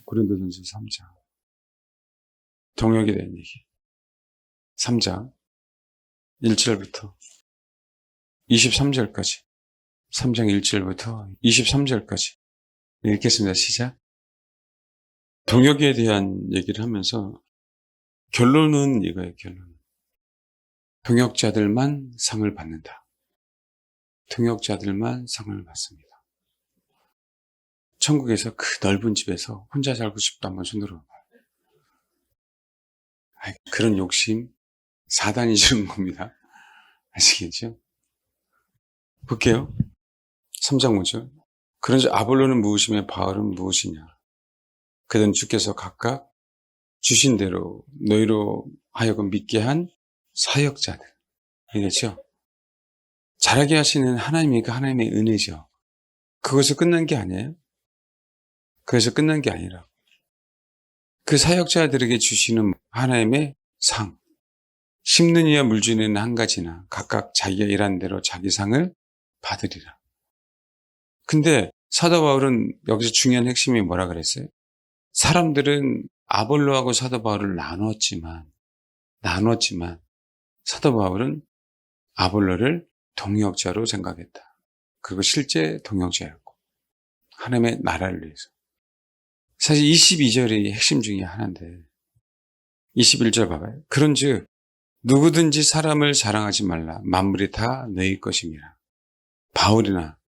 고린도전서 3장. 동역에 대한 얘기. 3장 1절부터 23절까지. 3장 1절부터 23절까지. 읽겠습니다. 시작. 동역에 대한 얘기를 하면서 결론은 이거예요. 결론은. 동역자들만 상을 받는다. 동역자들만 상을 받습니다. 천국에서 그 넓은 집에서 혼자 살고 싶다 한번 손들어 봐요. 그런 욕심 사단이 주는 겁니다. 아시겠죠? 볼게요. 3장 5절. 그런즉 아볼로는 무엇이며 바울은 무엇이냐. 그들은 주께서 각각 주신 대로 너희로 하여금 믿게 한 사역자들. 알겠죠? 잘하게 하시는 하나님이니까 하나님의 은혜죠. 그것을 끝난 게 아니에요. 그래서 끝난 게 아니라 그 사역자들에게 주시는 하나님의 상, 심는 이와 물주는 한 가지나 각각 자기가 일한 대로 자기 상을 받으리라. 근데 사도 바울은 여기서 중요한 핵심이 뭐라 그랬어요? 사람들은 아볼로하고 사도 바울을 나눴지만 사도 바울은 아볼로를 동역자로 생각했다. 그리고 실제 동역자였고 하나님의 나라를 위해서. 사실 22절이 핵심 중에 하나인데 21절 봐봐요. 그런즉 누구든지 사람을 자랑하지 말라. 만물이 다 너희 것임이라. 바울이나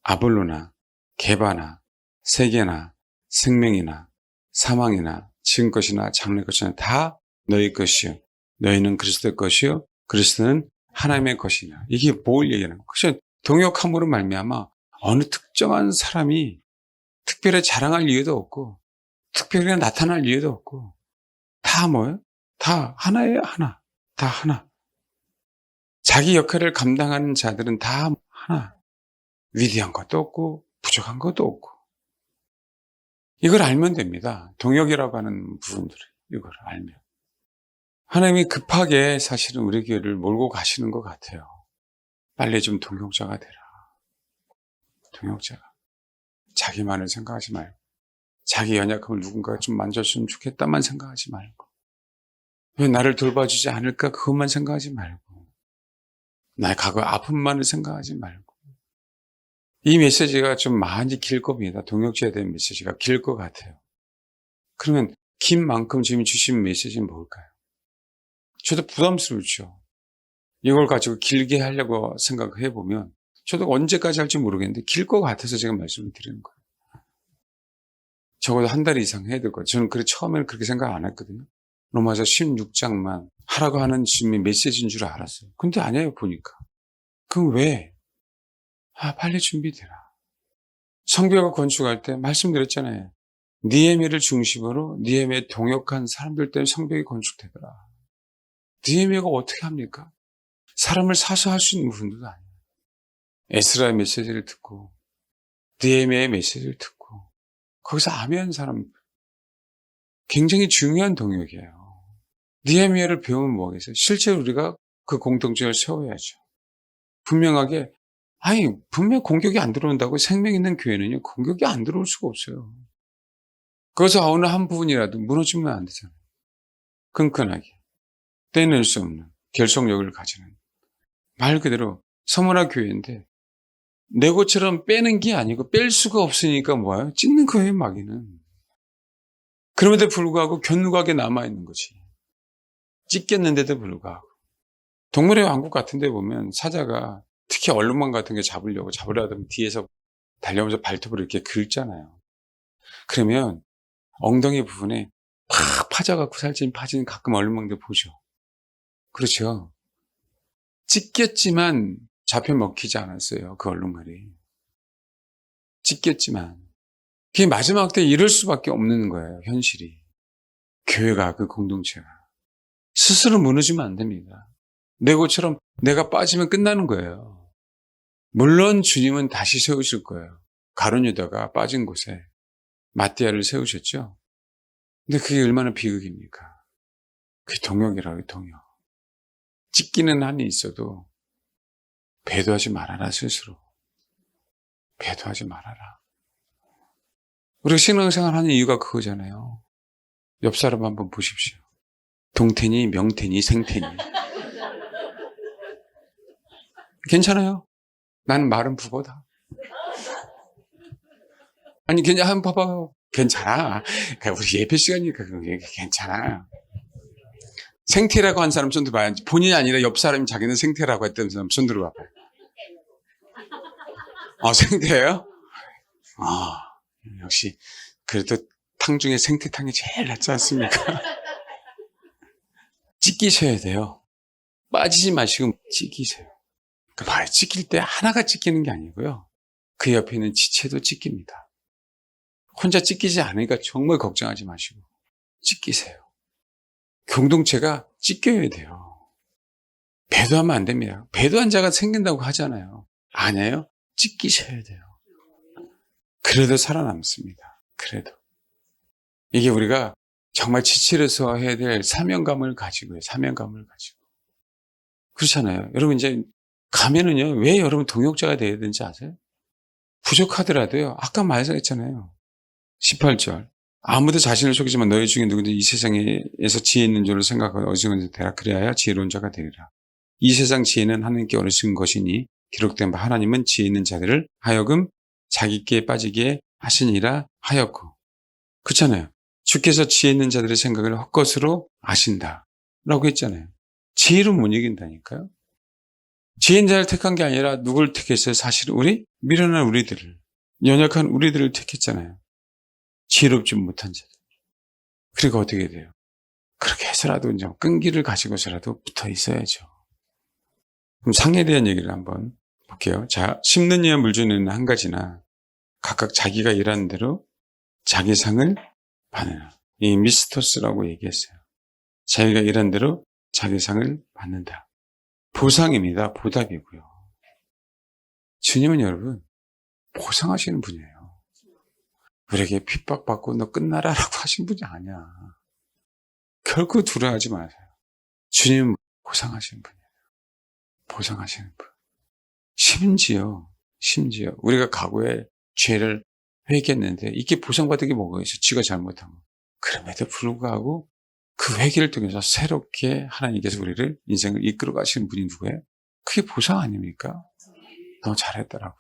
아볼로나 게바나 세계나 생명이나 사망이나 지금 것이나 장래 것이나 다 너희 것이요. 너희는 그리스도의 것이요. 그리스도는 하나님의 것이냐. 이게 뭘 얘기하는 거예요? 그래서 동역함으로 말미암아 어느 특정한 사람이 특별히 자랑할 이유도 없고 특별히 나타날 이유도 없고 다 뭐예요? 다 하나예요. 하나. 다 하나. 자기 역할을 감당하는 자들은 다 하나. 위대한 것도 없고 부족한 것도 없고. 이걸 알면 됩니다. 동역이라고 하는 부분들을 이걸 알면. 하나님이 급하게 사실은 우리 교회를 몰고 가시는 것 같아요. 빨리 좀 동역자가 되라. 동역자가. 자기만을 생각하지 말고 자기 연약함을 누군가가 좀 만졌으면 좋겠다만 생각하지 말고 왜 나를 돌봐주지 않을까 그것만 생각하지 말고 나의 과거 아픔만을 생각하지 말고 이 메시지가 좀 많이 길 겁니다. 동역자에 대한 메시지가 길 것 같아요. 그러면 긴 만큼 지금 주신 메시지는 뭘까요? 저도 부담스럽죠. 이걸 가지고 길게 하려고 생각해 보면 저도 언제까지 할지 모르겠는데 길 것 같아서 제가 말씀을 드리는 거예요. 적어도 한 달 이상 해야 될 거예요. 저는 처음에는 그렇게 생각 안 했거든요. 로마서 16장만 하라고 하는 주님의 메시지인 줄 알았어요. 근데 아니에요, 보니까. 그럼 왜? 빨리 준비되라. 성교가 건축할 때 말씀드렸잖아요. 니에미를 중심으로 니에미에 동역한 사람들 때문에 성벽이 건축되더라. 니에미가 어떻게 합니까? 사람을 사서 할 수 있는 부분도 아니에요. 에스라의 메시지를 듣고 니에미의 메시지를 듣고 거기서 아멘 사람 굉장히 중요한 동역이에요. 니에미아를 배우면 뭐겠어요? 실제로 우리가 그 공동체를 세워야죠. 분명하게 분명 공격이 안 들어온다고 생명 있는 교회는요 공격이 안 들어올 수가 없어요. 그래서 어느 한 부분이라도 무너지면 안 되잖아요. 끈끈하게 떼낼 수 없는 결속력을 가지는 말 그대로 서문화 교회인데 레고처럼 빼는 게 아니고 뺄 수가 없으니까 뭐예요? 찢는 거예요 마귀는. 그럼에도 불구하고 견고하게 남아있는 거지. 찢겼는데도 불구하고. 동물의 왕국 같은 데 보면 사자가 특히 얼룩말 같은 게 잡으려 하면 뒤에서 달려오면서 발톱으로 이렇게 긁잖아요. 그러면 엉덩이 부분에 팍 파져갖고 살찐 파지는 가끔 얼룩말들 보죠. 그렇죠. 찢겼지만 잡혀 먹히지 않았어요. 그 얼룩말이. 찢겼지만. 그게 마지막 때 이럴 수밖에 없는 거예요. 현실이. 교회가 그 공동체가. 스스로 무너지면 안 됩니다. 레고처럼 내가 빠지면 끝나는 거예요. 물론 주님은 다시 세우실 거예요. 가룟 유다가 빠진 곳에 마띠아를 세우셨죠. 근데 그게 얼마나 비극입니까? 그게 동역이라고요. 동역. 찢기는 한이 있어도 배도하지 말아라 스스로. 배도하지 말아라. 우리가 신앙생활 하는 이유가 그거잖아요. 옆 사람 한번 보십시오. 동태니, 명태니, 생태니. 괜찮아요. 난 마른 북어다. 아니, 그냥 한번 봐봐요. 괜찮아. 그러니까 우리 예배 시간이니까 그게 괜찮아. 생태라고 한 사람 손 들어봐요. 본인이 아니라 옆 사람이 자기는 생태라고 했던 사람 손 들어봐요. 생태예요? 역시 그래도 탕 중에 생태탕이 제일 낫지 않습니까? 찢기셔야 돼요. 빠지지 마시고 찢기세요. 그 봐요. 찢길 때 하나가 찢기는 게 아니고요. 그 옆에 있는 지체도 찢깁니다. 혼자 찢기지 않으니까 정말 걱정하지 마시고 찢기세요. 공동체가 찢겨야 돼요. 배도하면 안 됩니다. 배도한 자가 생긴다고 하잖아요. 아니에요. 찢기셔야 돼요. 그래도 살아남습니다. 그래도. 이게 우리가 정말 지체로서 해야 될 사명감을 가지고요. 사명감을 가지고. 그렇잖아요. 여러분 이제 가면은요. 왜 여러분 동역자가 되어야 되는지 아세요? 부족하더라도요. 아까 말씀했잖아요. 18절. 아무도 자신을 속이지만 너희 중에 누구든지 이 세상에서 지혜 있는 줄로 생각하고 어리석은 자 되라. 그래야 지혜로운 자가 되리라. 이 세상 지혜는 하나님께 어리석은 것이니 기록된 바 하나님은 지혜 있는 자들을 하여금 자기께 빠지게 하시니라 하였고. 그렇잖아요. 주께서 지혜 있는 자들의 생각을 헛것으로 아신다 라고 했잖아요. 지혜로 못 이긴다니까요. 지혜 있는 자를 택한 게 아니라 누굴 택했어요? 사실은 미련한 우리들을, 연약한 우리들을 택했잖아요. 지혜롭지 못한 자들. 그리고 어떻게 돼요? 그렇게 해서라도 이제 끈기를 가지고서라도 붙어 있어야죠. 그럼 상에 대한 얘기를 한번 볼게요. 자, 심는 이와 물 주는 한 가지나 각각 자기가 일하는 대로 자기 상을 받느라. 이 미스토스라고 얘기했어요. 자기가 일한 대로 자기 상을 받는다. 보상입니다. 보답이고요. 주님은 여러분 보상하시는 분이에요. 우리에게 핍박받고 너 끝나라라고 하신 분이 아니야. 결코 두려워하지 마세요. 주님은 보상하시는 분이에요. 보상하시는 분. 심지어 우리가 과거에 죄를 회개했는데 이게 보상받은 게 뭐가 있어? 지가 잘못한 거. 그럼에도 불구하고 그 회개를 통해서 새롭게 하나님께서 우리를 인생을 이끌어 가시는 분이 누구예요? 그게 보상 아닙니까? 너 잘했더라고.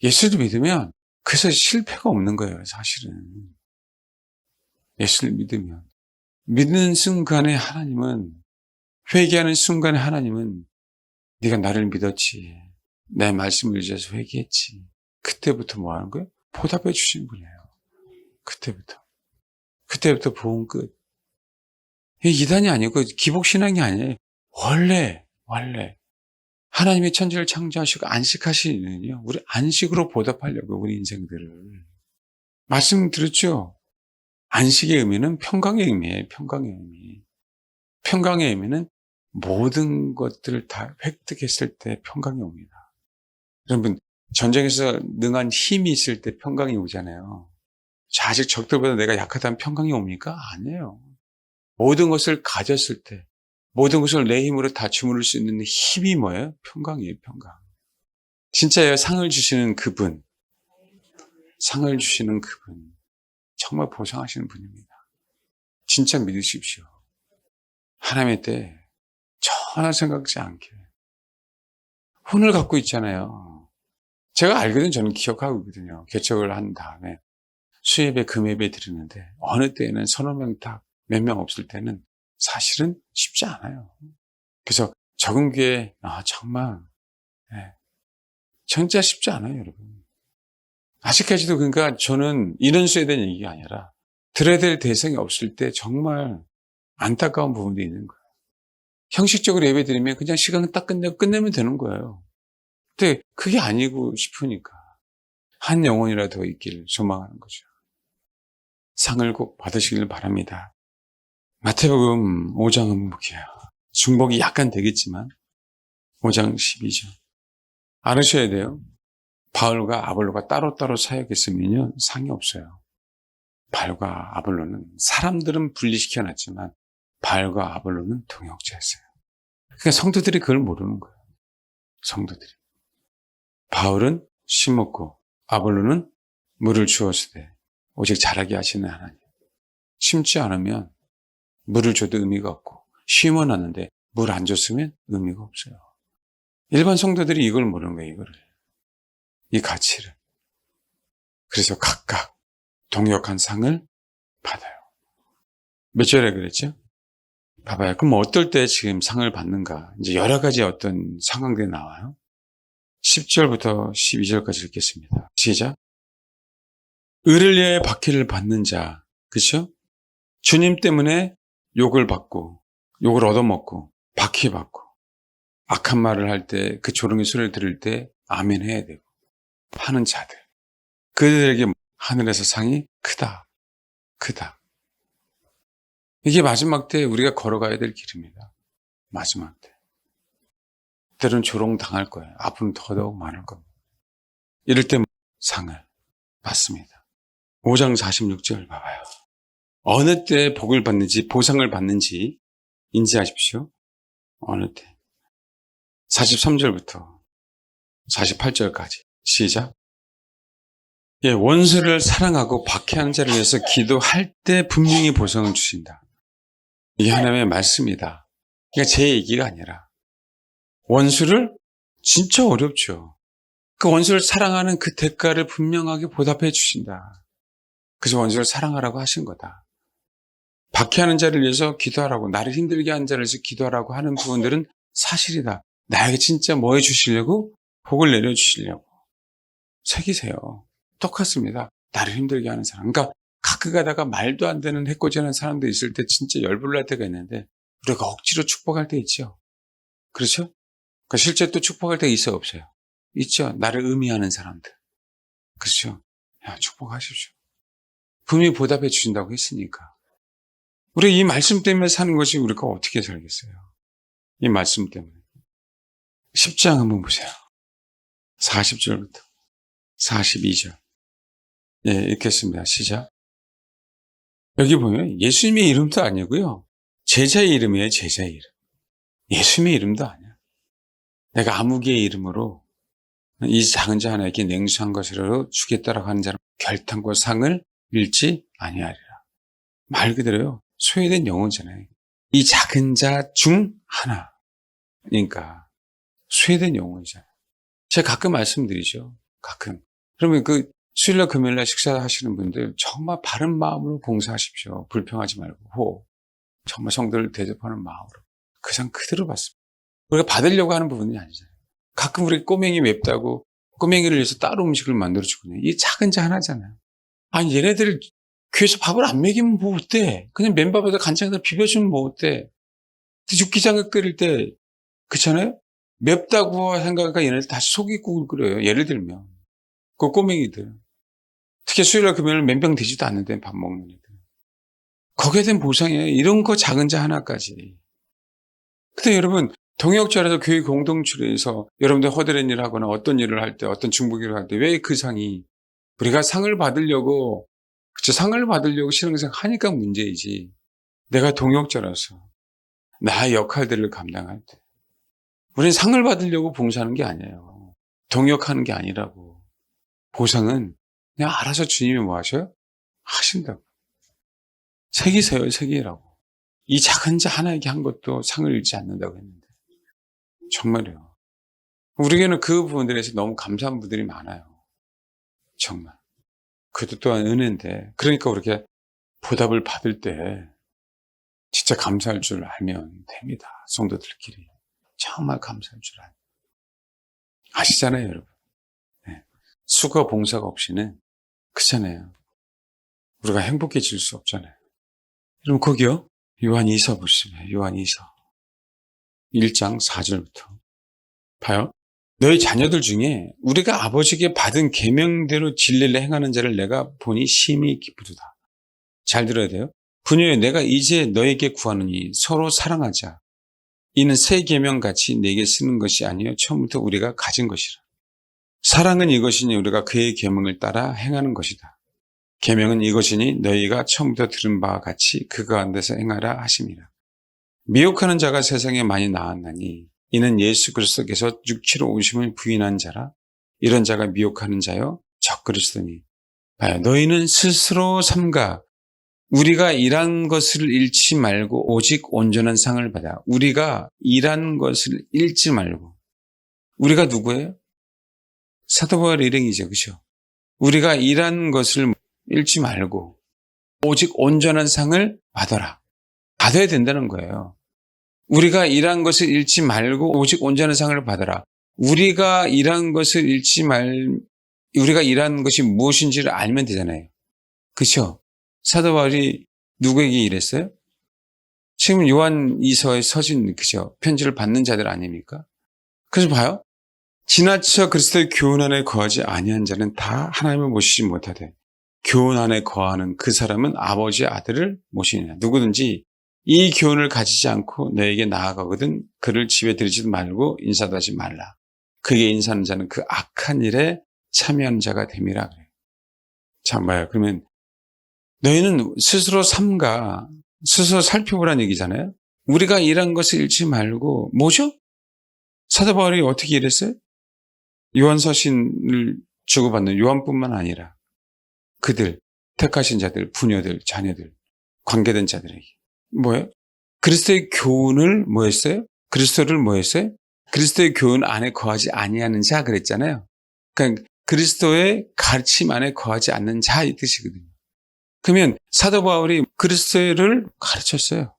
예수를 믿으면 그래서 실패가 없는 거예요, 사실은. 예수를 믿으면. 믿는 순간에 하나님은, 회개하는 순간에 하나님은 네가 나를 믿었지. 내 말씀을 의지해서 회개했지. 그때부터 뭐 하는 거예요? 보답해 주시는 분이에요. 그때부터 보험 끝. 이단이 아니고 기복신앙이 아니에요. 원래 하나님이 천지를 창조하시고 안식하시는요. 우리 안식으로 보답하려고 우리 인생들을. 말씀 들었죠? 안식의 의미는 평강의 의미예요. 평강의 의미. 평강의 의미는 모든 것들을 다 획득했을 때 평강이 옵니다. 여러분 전쟁에서 능한 힘이 있을 때 평강이 오잖아요. 아직 적들보다 내가 약하다면 평강이 옵니까? 아니에요. 모든 것을 가졌을 때 모든 것을 내 힘으로 다 주무를 수 있는 힘이 뭐예요? 평강이에요. 평강. 진짜예요. 상을 주시는 그분 정말 보상하시는 분입니다. 진짜 믿으십시오. 하나님의 때 전혀 생각지 않게 혼을 갖고 있잖아요. 제가 알거든. 저는 기억하고 있거든요. 개척을 한 다음에 수예배 금예배 드리는데 어느 때에는 서너 명 딱 몇 명 없을 때는 사실은 쉽지 않아요. 그래서 적은 교회 정말 진짜 쉽지 않아요, 여러분. 아직까지도 그러니까 저는 이런 수에 대한 얘기가 아니라 들어야 될 대상이 없을 때 정말 안타까운 부분도 있는 거예요. 형식적으로 예배 드리면 그냥 시간을 딱 끝내면 되는 거예요. 근데 그게 아니고 싶으니까 한 영혼이라도 있기를 소망하는 거죠. 상을 꼭 받으시길 바랍니다. 마태복음 5장 한번 볼게요. 중복이 약간 되겠지만 5장 12절. 알으셔야 돼요. 바울과 아볼로가 따로따로 사역했으면요 상이 없어요. 바울과 아볼로는 사람들은 분리시켜놨지만 바울과 아볼로는 동역자였어요. 그러니까 성도들이 그걸 모르는 거예요. 성도들이. 바울은 심었고 아볼로는 물을 주었으되 오직 자라게 하시는 하나님. 심지 않으면 물을 줘도 의미가 없고, 심어놨는데 물 안 줬으면 의미가 없어요. 일반 성도들이 이걸 모르는 거예요, 이거를. 이 가치를. 그래서 각각 동역한 상을 받아요. 몇 절에 그랬죠? 봐봐요. 그럼 어떨 때 지금 상을 받는가? 이제 여러 가지 어떤 상황들이 나와요. 10절부터 12절까지 읽겠습니다. 시작. 의를 위하여 박해를 받는 자, 그렇죠? 주님 때문에 욕을 받고, 욕을 얻어먹고, 박해받고, 악한 말을 할 때, 그 조롱의 소리를 들을 때 아멘 해야 되고 하는 자들, 그들에게 하늘에서 상이 크다, 크다. 이게 마지막 때 우리가 걸어가야 될 길입니다. 마지막 때. 때로는 조롱 당할 거예요. 앞으로는 더더욱 많을 겁니다. 이럴 때 상을 받습니다. 5장 46절 봐봐요. 어느 때 복을 받는지, 보상을 받는지 인지하십시오. 어느 때. 43절부터 48절까지 시작. 예, 원수를 사랑하고 박해하는 자를 위해서 기도할 때 분명히 보상을 주신다. 이게 하나님의 말씀이다. 그러니까 제 얘기가 아니라 원수를 진짜 어렵죠. 그 원수를 사랑하는 그 대가를 분명하게 보답해 주신다. 그래서 원수를 사랑하라고 하신 거다. 박해하는 자를 위해서 기도하라고, 나를 힘들게 하는 자를 위해서 기도하라고 하는 부분들은 사실이다. 나에게 진짜 뭐 해주시려고? 복을 내려주시려고. 새기세요. 똑같습니다. 나를 힘들게 하는 사람. 그러니까 가끔 가다가 말도 안 되는 해코지하는 사람도 있을 때 진짜 열불날 때가 있는데 우리가 억지로 축복할 때 있죠. 그렇죠? 그러니까 실제 또 축복할 때 있어요, 없어요? 있죠. 나를 의미하는 사람들. 그렇죠? 야, 축복하십시오. 분명히 보답해 주신다고 했으니까. 우리 이 말씀 때문에 사는 것이 우리가 어떻게 살겠어요? 이 말씀 때문에. 10장 한번 보세요. 40절부터 42절. 예, 읽겠습니다. 시작. 여기 보면 예수님의 이름도 아니고요. 제자의 이름이에요, 제자의 이름. 예수님의 이름도 아니야. 내가 아무개의 이름으로 이 작은 자 하나에게 냉수한 것으로 주겠다라고 하는 자는 결탄과 상을 잃지 아니하리라. 말 그대로요. 소외된 영혼잖아요. 이 작은 자 중 하나. 그러니까 소외된 영혼이잖아요. 제가 가끔 말씀드리죠. 가끔. 그러면 그 수요일날 금요일날 식사하시는 분들 정말 바른 마음으로 봉사하십시오. 불평하지 말고 정말 성도를 대접하는 마음으로 그 상 그대로 받습니다. 우리가 받으려고 하는 부분이 아니잖아요. 가끔 우리 꼬맹이 맵다고 꼬맹이를 위해서 따로 음식을 만들어주거든요. 이 작은 자 하나잖아요. 아니 얘네들 교회에서 밥을 안 먹이면 뭐 어때? 그냥 맨밥에다 간장에다 비벼주면 뭐 어때? 육개장을 끓일 때 그렇잖아요? 맵다고 생각하니까 얘네들 다시 소고기국을 끓여요. 예를 들면 그 꼬맹이들 특히 수요일날 금요일 맨병 되지도 않는데 밥 먹는 애들 거기에 대한 보상이에요. 이런 거 작은 자 하나까지. 근데 여러분 동역자라서 교회 공동체에서 여러분들 허드렛 일을 하거나 어떤 일을 할 때 어떤 중보기를 할 때 왜 그 상이 우리가 상을 받으려고 그쵸 상을 받으려고 신앙생활 하니까 문제이지 내가 동역자라서 나의 역할들을 감당할 때 우리는 상을 받으려고 봉사하는 게 아니에요. 동역하는 게 아니라고. 보상은 그냥 알아서 주님이 뭐 하셔요? 하신다고. 새기세요, 새기라고. 이 작은 자 하나에게 한 것도 상을 잃지 않는다고 했는데. 정말요. 우리에게는 그 부분들에서 너무 감사한 분들이 많아요. 정말. 그것도 또한 은혜인데. 그러니까 우리가 보답을 받을 때 진짜 감사할 줄 알면 됩니다. 성도들끼리. 정말 감사할 줄 알아요. 아시잖아요, 여러분. 네. 수고 봉사가 없이는 그렇잖아요. 우리가 행복해질 수 없잖아요. 그럼 거기요. 요한 2서 보시면 요한 2서 1장 4절부터 봐요. 너희 자녀들 중에 우리가 아버지께 받은 계명대로 진리를 행하는 자를 내가 보니 심히 기쁘도다. 잘 들어야 돼요. 부녀여 내가 이제 너에게 구하노니 서로 사랑하자. 이는 새 계명같이 내게 쓰는 것이 아니요 처음부터 우리가 가진 것이라. 사랑은 이것이니 우리가 그의 계명을 따라 행하는 것이다. 계명은 이것이니 너희가 처음부터 들은 바와 같이 그 가운데서 행하라 하심이라. 미혹하는 자가 세상에 많이 나왔나니 이는 예수 그리스도께서 육체로 오심을 부인한 자라. 이런 자가 미혹하는 자요 적그리스도니 봐요. 너희는 스스로 삼가 우리가 일한 것을 잃지 말고 오직 온전한 상을 받아. 우리가 일한 것을 잃지 말고. 우리가 누구예요? 사도 바울 일행이죠. 그렇죠? 우리가 일한 것을 잃지 말고 오직 온전한 상을 받아라. 받아야 된다는 거예요. 우리가 일한 것을 잃지 말고 오직 온전한 상을 받아라. 우리가 일한 것이 무엇인지를 알면 되잖아요. 그렇죠? 사도 바울이 누구에게 일했어요? 지금 요한 이서에 서신 그죠? 편지를 받는 자들 아닙니까? 그래서 봐요. 지나쳐 그리스도의 교훈 안에 거하지 아니한 자는 다 하나님을 모시지 못하되 교훈 안에 거하는 그 사람은 아버지의 아들을 모시느냐. 누구든지 이 교훈을 가지지 않고 너에게 나아가거든 그를 집에 들이지도 말고 인사도 하지 말라. 그에게 인사하는 자는 그 악한 일에 참여하는 자가 됨이라 그래요. 참 봐요. 그러면 너희는 스스로 삼가 스스로 살펴보라는 얘기잖아요. 우리가 일한 것을 잃지 말고 뭐죠? 사도 바울이 어떻게 일했어요? 요한 서신을 주고받는 요한뿐만 아니라 그들, 택하신 자들, 부녀들, 자녀들, 관계된 자들에게 뭐예요? 그리스도의 교훈을 뭐 했어요? 그리스도를 뭐 했어요? 그리스도의 교훈 안에 거하지 아니하는 자 그랬잖아요. 그러니까 그리스도의 가르침 안에 거하지 않는 자 이 뜻이거든요. 그러면 사도 바울이 그리스도를 가르쳤어요.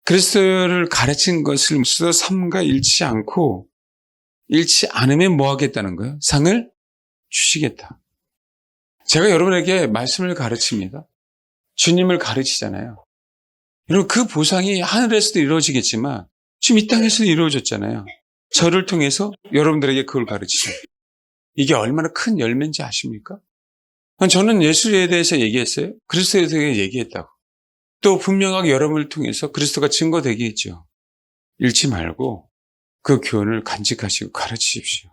그리스도를 가르친 것을 스스로 삼가 잃지 않고 잃지 않으면 뭐 하겠다는 거예요? 상을 주시겠다. 제가 여러분에게 말씀을 가르칩니다. 주님을 가르치잖아요. 여러분 그 보상이 하늘에서도 이루어지겠지만 지금 이 땅에서도 이루어졌잖아요. 저를 통해서 여러분들에게 그걸 가르치죠. 이게 얼마나 큰 열매인지 아십니까? 저는 예수에 대해서 얘기했어요. 그리스도에 대해서 얘기했다고. 또 분명하게 여러분을 통해서 그리스도가 증거되게 했죠. 잃지 말고 그 교훈을 간직하시고 가르치십시오.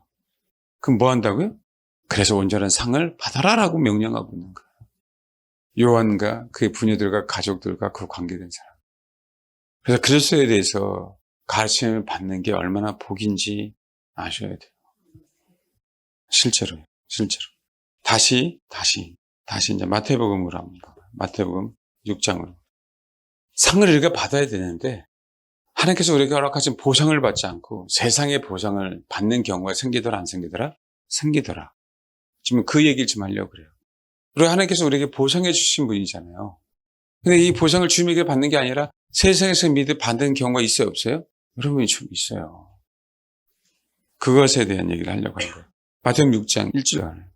그럼 뭐 한다고요? 그래서 온전한 상을 받아라라고 명령하고 있는 거예요. 요한과 그의 부녀들과 가족들과 그 관계된 사람. 그래서 그리스도에 대해서 가르침을 받는 게 얼마나 복인지 아셔야 돼요. 실제로요. 실제로. 다시 이제 마태복음으로 합니다. 마태복음 6장으로. 상을 우리가 받아야 되는데 하나님께서 우리에게 허락하신 보상을 받지 않고 세상의 보상을 받는 경우가 생기더라 안 생기더라? 생기더라. 지금 그 얘기를 좀 하려고 그래요. 그리고 하나님께서 우리에게 보상해 주신 분이잖아요. 근데 이 보상을 주님에게 받는 게 아니라 세상에서 받는 경우가 있어요 없어요? 여러분이 좀 있어요. 그것에 대한 얘기를 하려고 하는 거예요. 마태복음 6장 1절.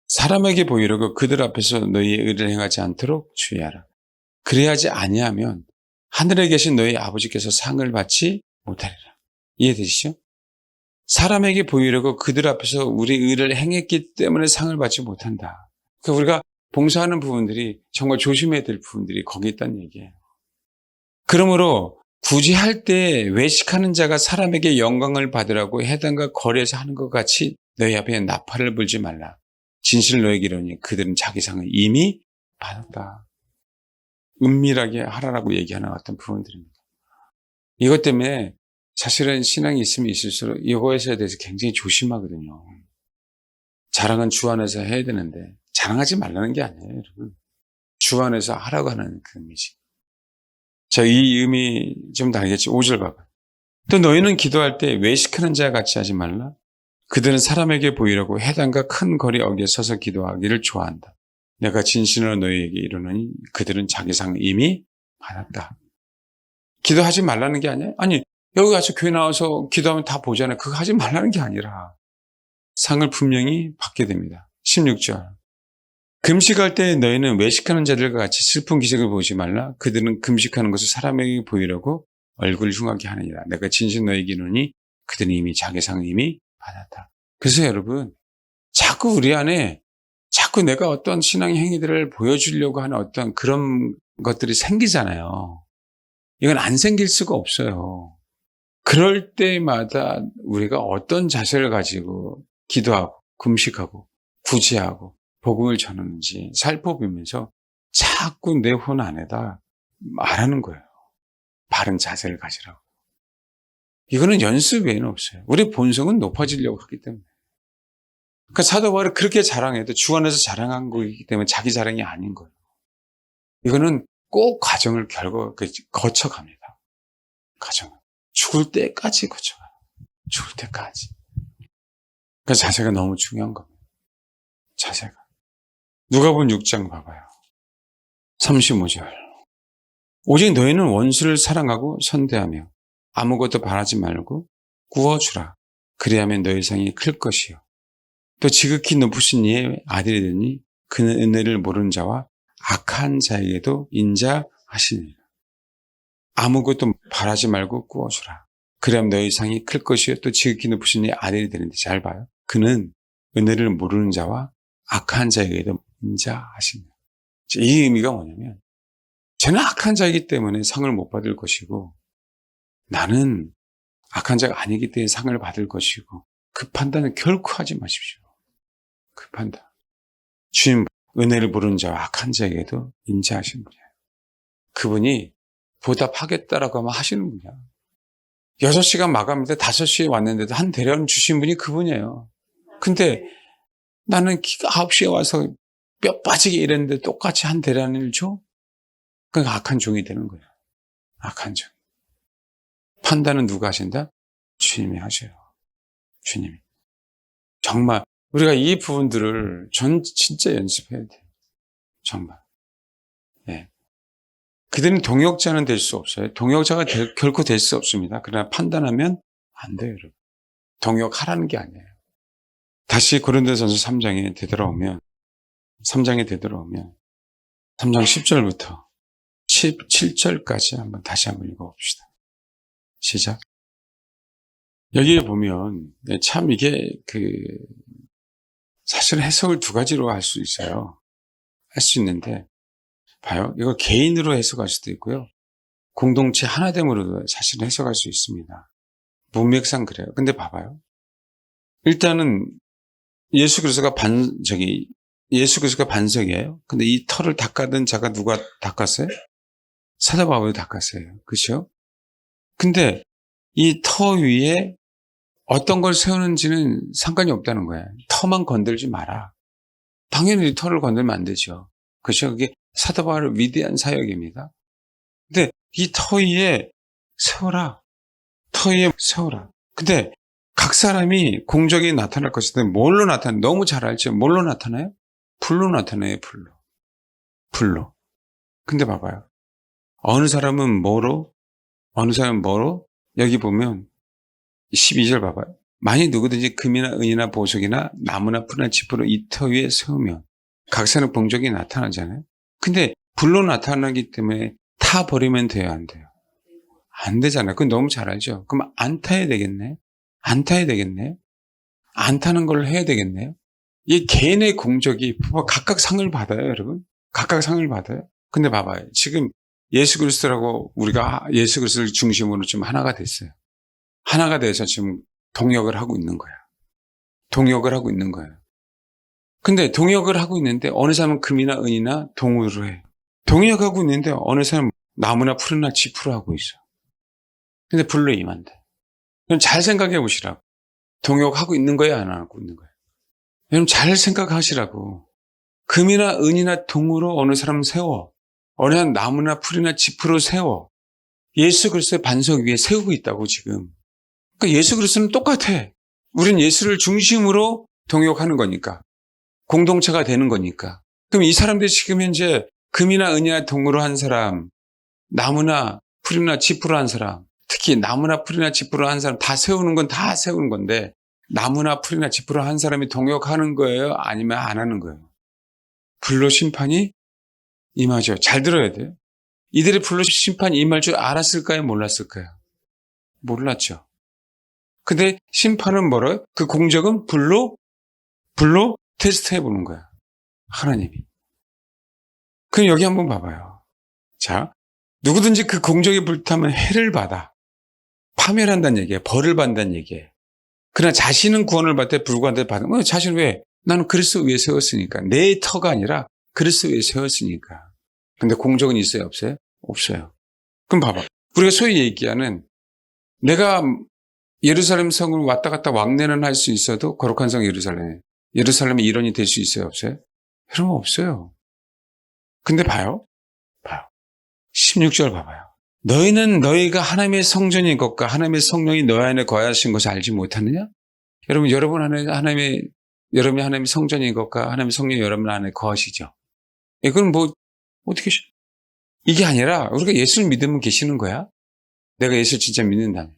사람에게 보이려고 그들 앞에서 너희의 의를 행하지 않도록 주의하라. 그래야지 아니하면 하늘에 계신 너희 아버지께서 상을 받지 못하리라. 이해되시죠? 사람에게 보이려고 그들 앞에서 우리 의를 행했기 때문에 상을 받지 못한다. 그러니까 우리가 봉사하는 부분들이 정말 조심해야 될 부분들이 거기 있다는 얘기예요. 그러므로 굳이 할 때 외식하는 자가 사람에게 영광을 받으라고 해당과 거리에서 하는 것 같이 너희 앞에 나팔을 불지 말라. 진실 너에게 이르노니 그들은 자기 상을 이미 받았다. 은밀하게 하라라고 얘기하는 어떤 부분들입니다. 이것 때문에 사실은 신앙이 있으면 있을수록 이거에 대해서 굉장히 조심하거든요. 자랑은 주 안에서 해야 되는데 자랑하지 말라는 게 아니에요, 여러분. 주 안에서 하라고 하는 그 의미지. 자, 이 의미 좀 다르겠지. 5절 봐봐요. 또 너희는 기도할 때 외식하는 자 같이 하지 말라. 그들은 사람에게 보이려고 회당과 큰 거리 어귀에 서서 기도하기를 좋아한다. 내가 진실로 너희에게 이르노니 그들은 자기 상을 이미 받았다. 기도하지 말라는 게 아니에요. 아니 여기 가서 교회 나와서 기도하면 다 보잖아요. 그거 하지 말라는 게 아니라 상을 분명히 받게 됩니다. 16절. 금식할 때 너희는 외식하는 자들과 같이 슬픈 기색을 보지 말라. 그들은 금식하는 것을 사람에게 보이려고 얼굴을 흉하게 하느니라. 내가 진실 너희에게 이르노니 그들은 이미 자기 상을 이미 받았다. 그래서 여러분 자꾸 우리 안에 자꾸 내가 어떤 신앙의 행위들을 보여주려고 하는 어떤 그런 것들이 생기잖아요. 이건 안 생길 수가 없어요. 그럴 때마다 우리가 어떤 자세를 가지고 기도하고 금식하고 구제하고 복음을 전하는지 살펴보면서 자꾸 내 혼 안에다 말하는 거예요. 바른 자세를 가지라고. 이거는 연습 외에는 없어요. 우리 본성은 높아지려고 하기 때문에. 그러니까 사도 바울이 그렇게 자랑해도 주 안에서 자랑한 거이기 때문에 자기 자랑이 아닌 거예요. 이거는 꼭 과정을 거쳐갑니다. 과정을. 죽을 때까지 거쳐가요. 죽을 때까지. 그 자세가 너무 중요한 겁니다. 자세가. 누가복음 6장 봐봐요. 35절. 오직 너희는 원수를 사랑하고 선대하며 아무것도 바라지 말고 구워주라. 그리하면 너희 상이 클 것이요. 또 지극히 높으신 이의 아들이 되니 그는 은혜를 모르는 자와 악한 자에게도 인자하시니라. 아무것도 바라지 말고 구워주라. 그리하면 너희 상이 클 것이요. 또 지극히 높으신 이의 아들이 되는데 잘 봐요. 그는 은혜를 모르는 자와 악한 자에게도 인자하시니라. 이 의미가 뭐냐면 쟤는 악한 자이기 때문에 상을 못 받을 것이고 나는 악한 자가 아니기 때문에 상을 받을 것이고 그 판단은 결코 하지 마십시오. 그 판단. 주님 은혜를 모르는 자와 악한 자에게도 인자하시는 분이에요. 그분이 보답하겠다라고 하면 하시는 분이야. 6시간 마감인데 5시에 왔는데도 한 대련 주신 분이 그분이에요. 근데 나는 9시에 와서 뼈 빠지게 일했는데 똑같이 한 대련을 줘? 그러니까 악한 종이 되는 거예요. 악한 종. 판단은 누가 하신다? 주님이 하셔요. 주님이. 정말 우리가 이 부분들을 진짜 연습해야 돼요. 정말. 예. 그들은 동역자는 될 수 없어요. 동역자가 결코 될 수 없습니다. 그러나 판단하면 안 돼요, 여러분. 동역하라는 게 아니에요. 다시 고린도전서 3장에 되돌아오면 3장 10절부터 17절까지 다시 한번 읽어봅시다. 시작. 여기에 보면 참 이게 사실 해석을 두 가지로 할 수 있어요. 할 수 있는데 봐요. 이거 개인으로 해석할 수도 있고요. 공동체 하나됨으로도 사실 해석할 수 있습니다. 문맥상 그래요. 근데 봐봐요. 일단은 예수 그리스도가 반석이에요. 근데 이 털을 닦아든 자가 누가 닦았어요? 사도 바울이 닦았어요. 그렇죠? 근데 이 터 위에 어떤 걸 세우는지는 상관이 없다는 거예요. 터만 건들지 마라. 당연히 이 털을 건들면 안 되죠. 그렇죠? 그게 사도 바울의 위대한 사역입니다. 근데 이 터 위에 세워라. 터 위에 세워라. 근데 각 사람이 공적이 나타날 것인데 뭘로 나타나요? 너무 잘 알죠? 뭘로 나타나요? 불로 나타나요, 불로. 근데 봐봐요. 어느 사람은 뭐로? 여기 보면 12절 봐봐요. 만일 누구든지 금이나 은이나 보석이나 나무나 풀이나 짚으로 이 터 위에 세우면 각 사람 공적이 나타나잖아요. 근데 불로 나타나기 때문에 타 버리면 돼요, 안 돼요? 안 되잖아요. 그건 너무 잘 알죠? 그럼 안 타야 되겠네? 안 타는 걸 해야 되겠네요? 이 개인의 공적이 각각 상을 받아요, 여러분. 각각 상을 받아요. 근데 봐봐요. 지금 예수 그리스도라고 우리가 예수 그리스도를 중심으로 지금 하나가 됐어요. 하나가 돼서 지금 동역을 하고 있는 거야. 근데 동역을 하고 있는데 어느 사람은 금이나 은이나 동으로 해. 동역하고 있는데 어느 사람은 나무나 풀이나 짚으로 하고 있어. 근데 불로 임한대. 그럼 잘 생각해 보시라고. 동역하고 있는 거야, 안 하고 있는 거야? 여러분 잘 생각하시라고. 금이나 은이나 동으로 어느 사람 세워. 어느 한 나무나 풀이나 짚으로 세워. 예수 그리스도의 반석 위에 세우고 있다고 지금. 그러니까 예수 그리스도는 똑같아. 우린 예수를 중심으로 동역하는 거니까. 공동체가 되는 거니까. 그럼 이 사람들이 지금 현재 금이나 은이나 동으로 한 사람, 나무나 풀이나 짚으로 한 사람, 특히 나무나 풀이나 짚으로 한 사람 다 세우는 건 다 세우는 건데 나무나 풀이나 짚으로 한 사람이 동역하는 거예요? 아니면 안 하는 거예요? 불로 심판이 임하죠. 잘 들어야 돼요. 이들이 불로 심판이 임할 줄 알았을까요? 몰랐을까요? 몰랐죠. 근데 심판은 뭐라요? 그 공적은 불로 테스트 해보는 거야. 하나님이. 그럼 여기 한번 봐봐요. 자, 누구든지 그 공적이 불타면 해를 받아. 파멸한다는 얘기예요. 벌을 받는다는 얘기예요. 그러나 자신은 구원을 받되 불구한테 받으면 자신 왜? 나는 그리스도 위에 세웠으니까. 내 터가 아니라 그리스도 위에 세웠으니까. 근데 공적은 있어요? 없어요? 없어요. 그럼 봐봐. 우리가 소위 얘기하는 내가 예루살렘 성을 왔다 갔다 왕래는 할 수 있어도 거룩한 성 예루살렘에 예루살렘의 일원이 될 수 있어요, 없어요? 여러분, 없어요. 근데 봐요. 16절 봐봐요. 너희는 너희가 하나님의 성전인 것과 하나님의 성령이 너희 안에 거하신 것을 알지 못하느냐? 여러분 안에 여러분이 하나님의 성전인 것과 하나님의 성령이 여러분 안에 거하시죠. 이건 어떻게, 이게 아니라 우리가 예수를 믿으면 계시는 거야. 내가 예수를 진짜 믿는다면.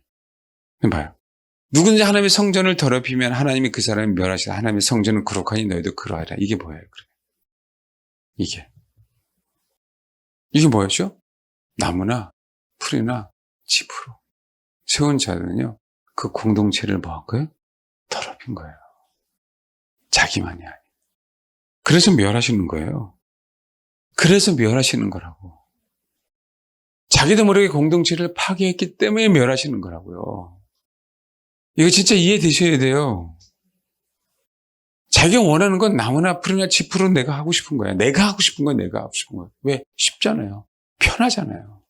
봐요. 누구든지 하나님의 성전을 더럽히면 하나님이 그 사람을 멸하시라. 하나님의 성전은 거룩하니 너희도 그러하라. 이게 뭐예요? 이게 뭐였죠? 나무나 풀이나 짚으로 세운 자들은요, 그 공동체를 뭐 한 거예요? 더럽힌 거예요. 자기만이 아니에요. 그래서 멸하시는 거예요. 그래서 멸하시는 거라고. 자기도 모르게 공동체를 파괴했기 때문에 멸하시는 거라고요. 이거 진짜 이해되셔야 돼요. 자기가 원하는 건 나무나 풀이나 짚으로 내가 하고 싶은 거야. 내가 하고 싶은 건 내가 하고 싶은 거야. 왜? 쉽잖아요. 편하잖아요.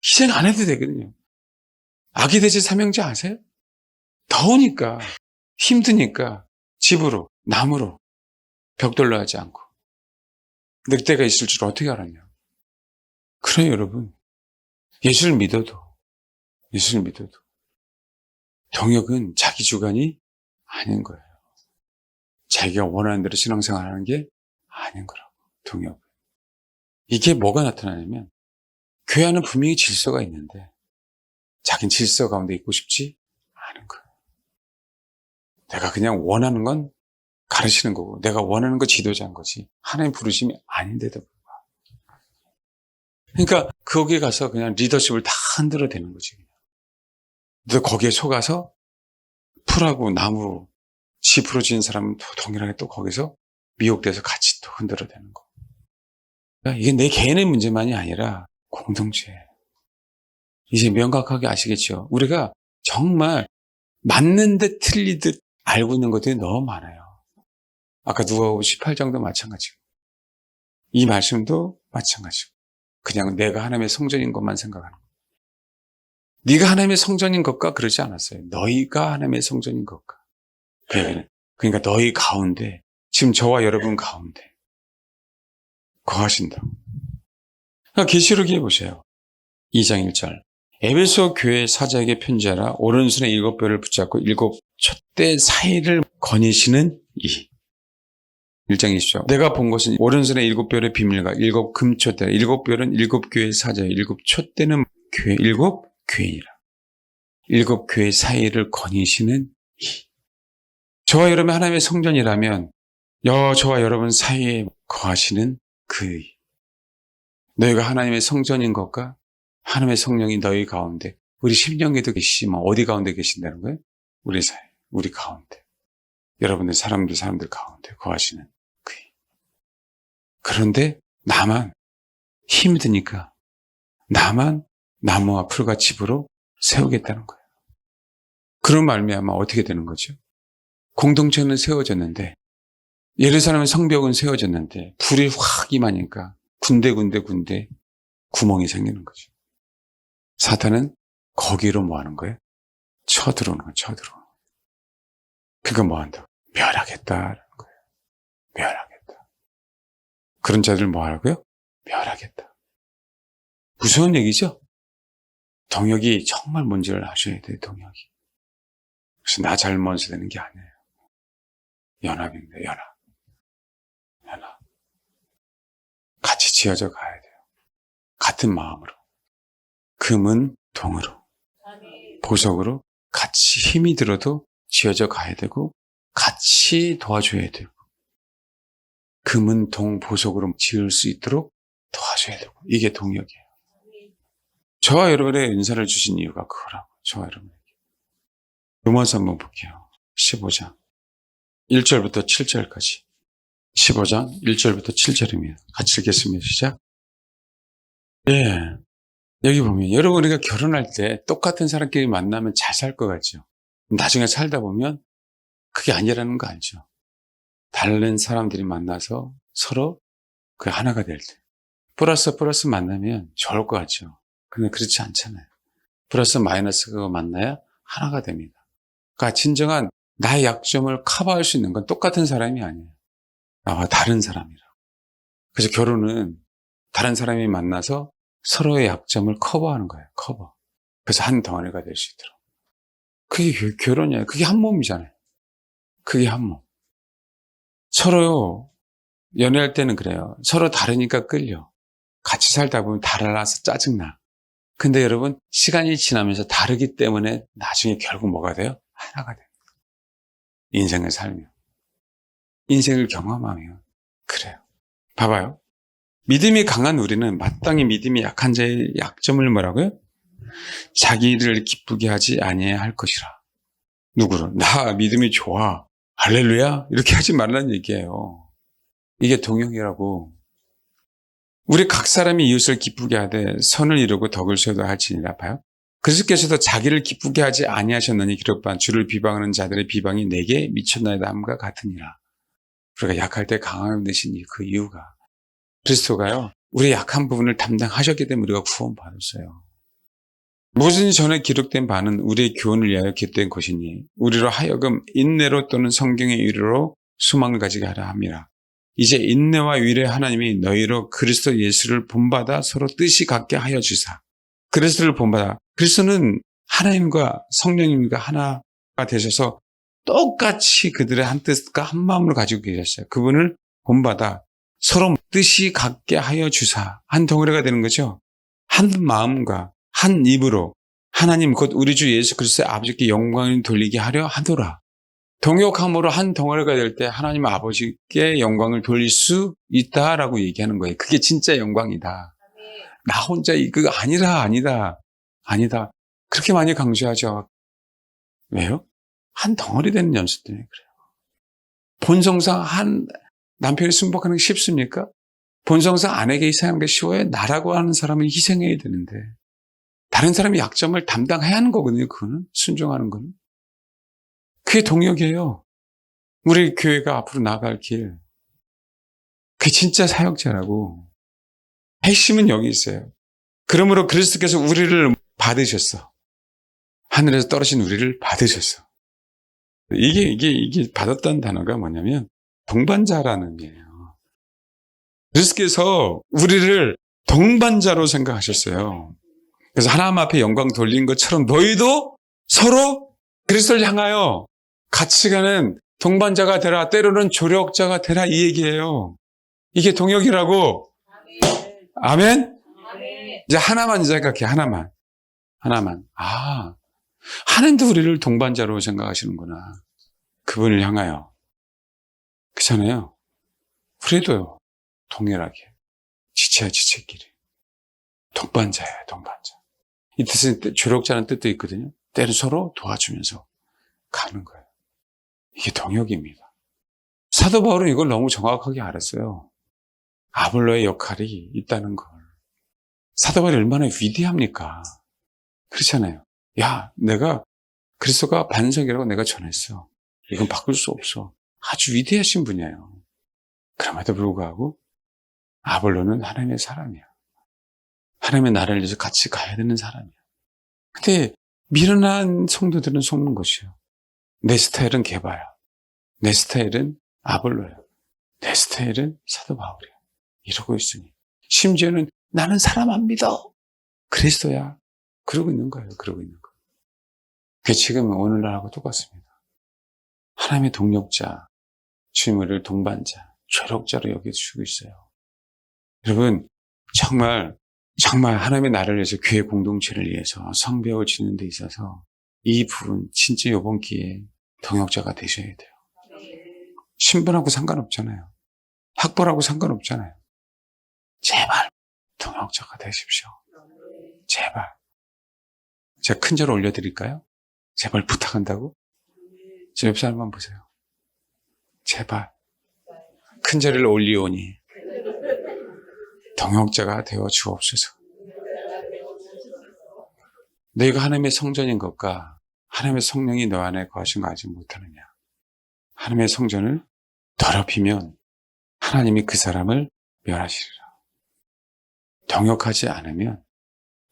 희생 안 해도 되거든요. 아기돼지 삼형제 아세요? 더우니까, 힘드니까 집으로, 나무로 벽돌로 하지 않고 늑대가 있을 줄 어떻게 알았냐. 그래요, 여러분. 예수를 믿어도 동역은 자기 주관이 아닌 거예요. 자기가 원하는 대로 신앙생활하는 게 아닌 거라고. 동역은. 이게 뭐가 나타나냐면, 교회 안은 분명히 질서가 있는데 자기는 질서 가운데 있고 싶지 않은 거예요. 내가 그냥 원하는 건 가르치는 거고, 내가 원하는 건 지도자인 거지, 하나님 부르심이 아닌데도 불구하고. 그러니까 거기에 가서 그냥 리더십을 다 흔들어대는 거지. 너 거기에 속아서 풀하고 나무로 짚으로 지은 사람은 또 동일하게 또 거기서 미혹돼서 같이 또 흔들어대는 거. 그러니까 이게 내 개인의 문제만이 아니라 공동체예요. 이제 명확하게 아시겠죠? 우리가 정말 맞는 듯 틀린 듯 알고 있는 것들이 너무 많아요. 아까 누가복음 18장도 마찬가지고, 이 말씀도 마찬가지고, 그냥 내가 하나님의 성전인 것만 생각하는 거예요. 네가 하나님의 성전인 것과 그러지 않았어요. 너희가 하나님의 성전인 것과. 그러니까 너희 가운데, 지금 저와 여러분 가운데 거하신다. 그러니까 계시록에 보세요. 2장 1절. 에베소 교회 사자에게 편지하라. 오른손에 7뼈를 붙잡고 7 촛대 사이를 거니시는 이. 1장 20절. 내가 본 것은 오른손에 7뼈의 비밀과 7 금촛대. 7뼈는 7교회 사자예요. 7 촛대는 교회, 7 교회이라. 7 교회 사이를 거니시는 이. 저와 여러분 하나님의 성전이라면 저와 여러분 사이에 거하시는 그 이. 너희가 하나님의 성전인 것과 하나님의 성령이 너희 가운데, 우리 심령에도 계시지만 어디 가운데 계신다는 거예요? 우리 사이, 우리 가운데. 여러분들 사람들 가운데 거하시는 그 이. 그런데 나만 힘드니까 나만 나무와 풀과 짚으로 세우겠다는 거예요. 그런 말미암아 어떻게 되는 거죠? 공동체는 세워졌는데, 예루살렘 성벽은 세워졌는데 불이 확 임하니까 군데 구멍이 생기는 거죠. 사탄은 거기로 뭐 하는 거예요? 쳐들어오는 거예요. 그거 뭐 한다고? 멸하겠다라는 거예요. 멸하겠다. 그런 자들 뭐 하라고요? 멸하겠다. 무서운 얘기죠? 동역이 정말 뭔지를 아셔야 돼요, 동역이. 그래서 나 잘못해서 되는 게 아니에요. 연합입니다, 연합. 같이 지어져 가야 돼요. 같은 마음으로. 금은 동으로, 보석으로 같이 힘이 들어도 지어져 가야 되고, 같이 도와줘야 되고, 금은 동, 보석으로 지을 수 있도록 도와줘야 되고, 이게 동역이에요. 저와 여러분의 은사를 주신 이유가 그거라고. 저와 여러분에게. 로마서 한번 볼게요. 15장 1절부터 7절까지. 15장 1절부터 7절입니다. 같이 읽겠습니다. 시작. 예. 여기 보면, 여러분, 우리가 결혼할 때 똑같은 사람끼리 만나면 잘 살 것 같죠? 나중에 살다 보면 그게 아니라는 거 알죠? 다른 사람들이 만나서 서로 그 하나가 될 때. 플러스 만나면 좋을 것 같죠? 근데 그렇지 않잖아요. 플러스 마이너스가 만나야 하나가 됩니다. 그러니까 진정한 나의 약점을 커버할 수 있는 건 똑같은 사람이 아니에요. 나와 다른 사람이라. 그래서 결혼은 다른 사람이 만나서 서로의 약점을 커버하는 거예요. 커버. 그래서 한 덩어리가 될 수 있도록. 그게 결혼이에요. 그게 한 몸이잖아요. 그게 한 몸. 서로요, 연애할 때는 그래요. 서로 다르니까 끌려. 같이 살다 보면 달라서 짜증나. 근데 여러분, 시간이 지나면서 다르기 때문에 나중에 결국 뭐가 돼요? 하나가 돼요. 인생을 살면. 인생을 경험하면. 그래요. 봐봐요. 믿음이 강한 우리는 마땅히 믿음이 약한 자의 약점을 뭐라고요? 자기를 기쁘게 하지 아니해야 할 것이라. 누구를? 나 믿음이 좋아. 할렐루야? 이렇게 하지 말라는 얘기예요. 이게 동역이라고. 우리 각 사람이 이웃을 기쁘게 하되 선을 이루고 덕을 쇠도 할지니라. 봐요. 그리스도께서도 자기를 기쁘게 하지 아니하셨느니 기록반 주를 비방하는 자들의 비방이 내게 미쳤나이다 함과 같으니라. 우리가 약할 때 강함을 내신 그 이유가 그리스도가요, 우리의 약한 부분을 담당하셨기 때문에 우리가 구원받았어요. 무엇인지 전에 기록된 바는 우리의 교훈을 위하여 기록된 것이니 우리로 하여금 인내로 또는 성경의 위로로 소망을 가지게 하라 함이라. 이제 인내와 위로의 하나님이 너희로 그리스도 예수를 본받아 서로 뜻이 같게 하여 주사. 그리스도를 본받아. 그리스도는 하나님과 성령님과 하나가 되셔서 똑같이 그들의 한 뜻과 한 마음을 가지고 계셨어요. 그분을 본받아 서로 뜻이 같게 하여 주사. 한 덩어리가 되는 거죠. 한 마음과 한 입으로 하나님 곧 우리 주 예수 그리스도의 아버지께 영광을 돌리게 하려 하더라. 동역함으로 한 덩어리가 될 때 하나님 아버지께 영광을 돌릴 수 있다라고 얘기하는 거예요. 그게 진짜 영광이다. 나 혼자 이거 아니다. 그렇게 많이 강조하죠. 왜요? 한 덩어리 되는 연습 때문에 그래요. 본성상 한 남편이 순복하는 게 쉽습니까? 본성상 아내에게 희생하는 게 쉬워요? 나라고 하는 사람은 희생해야 되는데 다른 사람의 약점을 담당해야 하는 거거든요. 그거는 순종하는 거는. 그게 동역이에요. 우리 교회가 앞으로 나아갈 길. 그게 진짜 사역자라고. 핵심은 여기 있어요. 그러므로 그리스도께서 우리를 받으셨어. 하늘에서 떨어진 우리를 받으셨어. 이게 받았다는 단어가 뭐냐면 동반자라는 의미예요. 그리스도께서 우리를 동반자로 생각하셨어요. 그래서 하나님 앞에 영광 돌린 것처럼 너희도 서로 그리스도를 향하여 같이 가는 동반자가 되라. 때로는 조력자가 되라. 이 얘기예요. 이게 동역이라고. 아멘? 이제 하나만 생각해. 하나만. 하나님도 우리를 동반자로 생각하시는구나. 그분을 향하여. 그렇잖아요. 우리도요. 동일하게. 지체야 지체끼리. 동반자예요. 동반자. 이 뜻은 조력자는 뜻도 있거든요. 때로 서로 도와주면서 가는 거예요. 이게 동역입니다. 사도 바울은 이걸 너무 정확하게 알았어요. 아볼로의 역할이 있다는 걸. 사도 바울이 얼마나 위대합니까? 그렇잖아요. 야, 내가 그리스도가 반석이라고 내가 전했어. 이건 바꿀 수 없어. 아주 위대하신 분이에요. 그럼에도 불구하고 아볼로는 하나님의 사람이야. 하나님의 나라를 위해서 같이 가야 되는 사람이야. 근데 미련한 성도들은 속는 것이요. 내 스타일은 개바야. 내 스타일은 아볼로야. 내 스타일은 사도 바울이야. 이러고 있으니. 심지어는 나는 사람 안 믿어. 그리스도야. 그러고 있는 거예요. 그게 지금 오늘날하고 똑같습니다. 하나님의 동력자, 주님 우리를 동반자, 조력자로 여겨주고 있어요. 여러분, 정말 하나님의 나라를 위해서 교회 공동체를 위해서 성벽을 짓는 데 있어서 이 부분 진짜 이번 기회에 동역자가 되셔야 돼요. 신분하고 상관없잖아요. 학벌하고 상관없잖아요. 제발 동역자가 되십시오. 제발. 제가 큰절 올려드릴까요? 제발 부탁한다고? 제 옆 사람만 보세요. 제발 큰절을 올리오니 동역자가 되어 주옵소서. 너희가 하나님의 성전인 것과 하나님의 성령이 너 안에 거하신 거 알지 못하느냐. 하나님의 성전을 더럽히면 하나님이 그 사람을 멸하시리라. 동역하지 않으면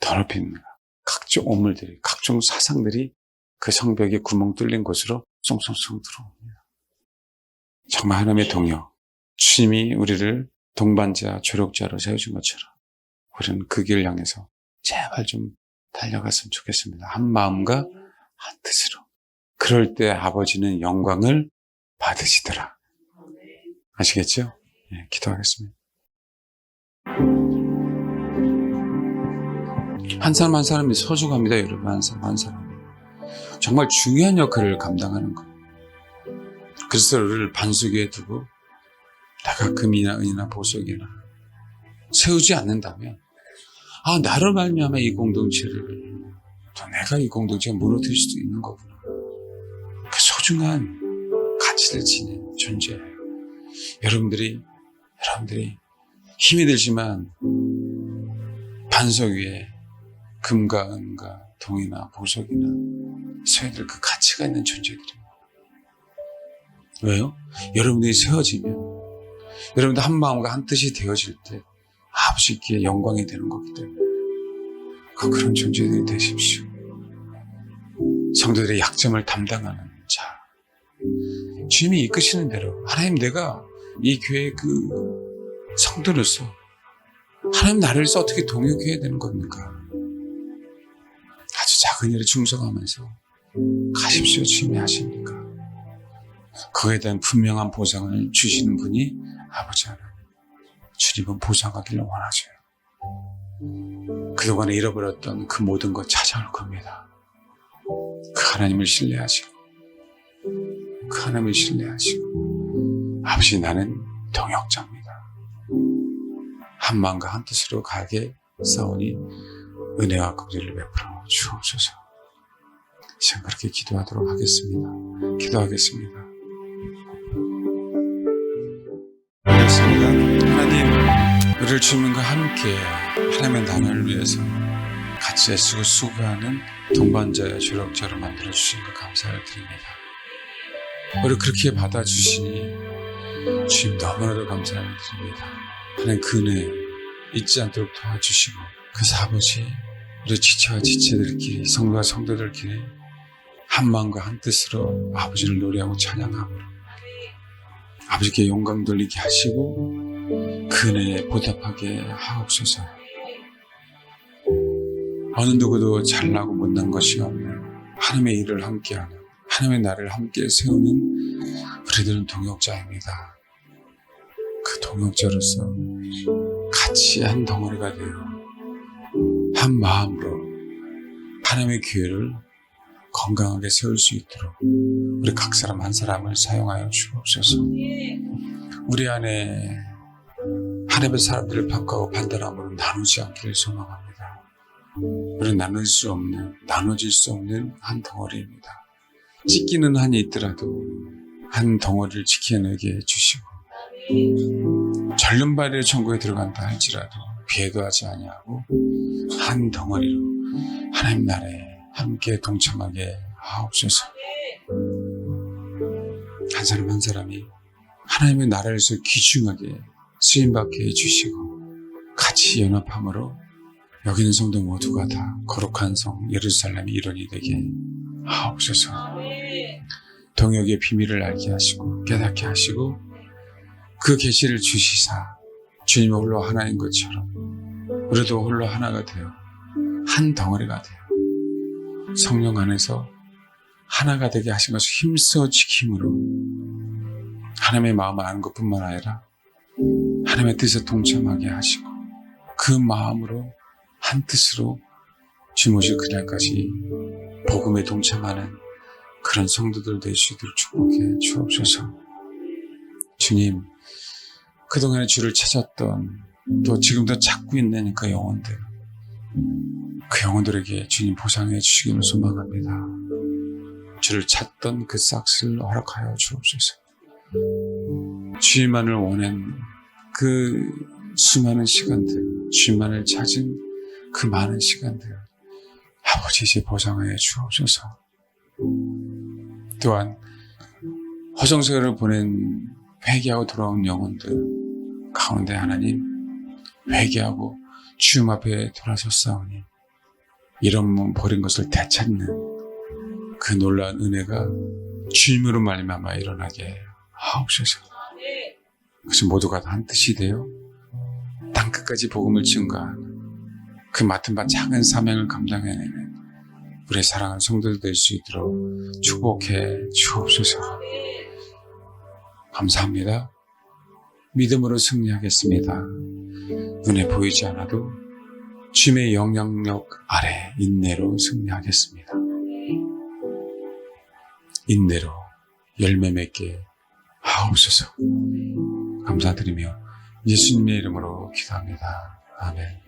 더럽힙니다. 각종 오물들이, 각종 사상들이 그 성벽에 구멍 뚫린 곳으로 송송송 들어옵니다. 정말 하나님의 동역, 주님이 우리를 동반자, 조력자로 세우신 것처럼 우리는 그 길을 향해서 제발 좀 달려갔으면 좋겠습니다. 한 마음과 한 뜻으로. 그럴 때 아버지는 영광을 받으시더라. 아시겠죠? 네, 기도하겠습니다. 한 사람 한 사람이 소중합니다, 여러분. 한 사람 한 사람이. 정말 중요한 역할을 감당하는 거예요. 그리스도를 반석 위에 두고 내가 금이나 은이나 보석이나 세우지 않는다면 나로 말미암아 이 공동체를 또 내가 이 공동체가 무너뜨릴 수도 있는 거구나. 그 소중한 가치를 지닌 존재예요. 여러분들이 힘이 들지만 반석 위에 금과 은과 동이나 보석이나 세워야 그 가치가 있는 존재들입니다. 왜요? 여러분들이 세워지면 여러분들 한 마음과 한 뜻이 되어질 때 아버지께 영광이 되는 거기 때문에 그런 존재들이 되십시오. 성도들의 약점을 담당하는 자, 주님이 이끄시는 대로 하나님, 내가 이 교회의 그 성도로서 하나님 나를 어떻게 동역해야 되는 겁니까? 아주 작은 일에 충성하면서 가십시오. 주님이 하십니까? 그거에 대한 분명한 보상을 주시는 분이 아버지 하나님. 주님은 보상하기를 원하셔요. 그동안에 잃어버렸던 그 모든 것 찾아올 겁니다. 그 하나님을 신뢰하시고 아버지, 나는 동역자입니다. 한 마음과 한 뜻으로 가게 싸우니 은혜와 긍휼을 베풀어 주옵소서. 이제 그렇게 기도하도록 하겠습니다. 기도하겠습니다. 하나님, 우리를 주님과 함께 하나님의 나라를 위해서 같이 애쓰고 수고하는 동반자의 조력자로 만들어주신 것 감사를 드립니다. 우리를 그렇게 받아주시니 주님 너무나도 감사를 드립니다. 하나님, 그 은혜 잊지 않도록 도와주시고, 그래서 아버지, 우리 지체와 지체들끼리, 성도와 성도들끼리 한 마음과 한 뜻으로 아버지를 노래하고 찬양함으로 아버지께 영광 돌리게 하시고 그 은혜에 보답하게 하옵소서. 어느 누구도 잘나고 못난 것이 없는 하나님의 일을 함께하는, 하나님의 나라를 함께 세우는 우리들은 동역자입니다. 그 동역자로서 같이 한 덩어리가 되어 한 마음으로 하나님의 교회를 건강하게 세울 수 있도록 우리 각 사람 한 사람을 사용하여 주옵소서. 우리 안에 하나님의 사람들을 바꾸고 판단함으로 나누지 않기를 소망합니다. 우리는 나눠질 수 없는 한 덩어리입니다. 찢기는 한이 있더라도 한 덩어리를 지켜내게 해주시고, 절름발이의 천국에 들어간다 할지라도 배도하지 아니하고 한 덩어리로 하나님 나라에 함께 동참하게 하옵소서. 한 사람 한 사람이 하나님의 나라에서 귀중하게 쓰임받게 해주시고 같이 연합함으로 여기 있는 성도 모두가 다 거룩한 성 예루살렘의 일원이 되게 하옵소서. 동역의 비밀을 알게 하시고 깨닫게 하시고 그 계시를 주시사 주님이 홀로 하나인 것처럼 우리도 홀로 하나가 되어 한 덩어리가 되어 성령 안에서 하나가 되게 하신 것을 힘써 지킴으로 하나님의 마음을 아는 것뿐만 아니라 하나님의 뜻에 동참하게 하시고 그 마음으로 한 뜻으로 주님 오실 그날까지 복음에 동참하는 그런 성도들 되시도록 축복해 주옵소서. 주님, 그동안에 주를 찾았던 또 지금도 찾고 있는 그 영혼들에게 주님 보상해 주시기를 소망합니다. 주를 찾던 그 싹을 허락하여 주옵소서. 주님만을 원한 그 수많은 시간들, 주님만을 찾은 그 많은 시간들 아버지 이제 보상하여 주옵소서. 또한 허송세월을 보낸 회개하고 돌아온 영혼들 가운데 하나님, 회개하고 주님 앞에 돌아섰사오니 잃어버린 것을 되찾는 그 놀라운 은혜가 주님으로 말미암아 일어나게 하옵소서. 그래서 모두가 다 한 뜻이 되어 땅끝까지 복음을 증거하는 그 맡은 바 작은 사명을 감당해내는 우리의 사랑하는 성도들 될 수 있도록 축복해 주옵소서. 감사합니다. 믿음으로 승리하겠습니다. 눈에 보이지 않아도 주님의 영향력 아래 인내로 승리하겠습니다. 인내로 열매 맺게 하옵소서. 감사드리며 예수님의 이름으로 기도합니다. 아멘.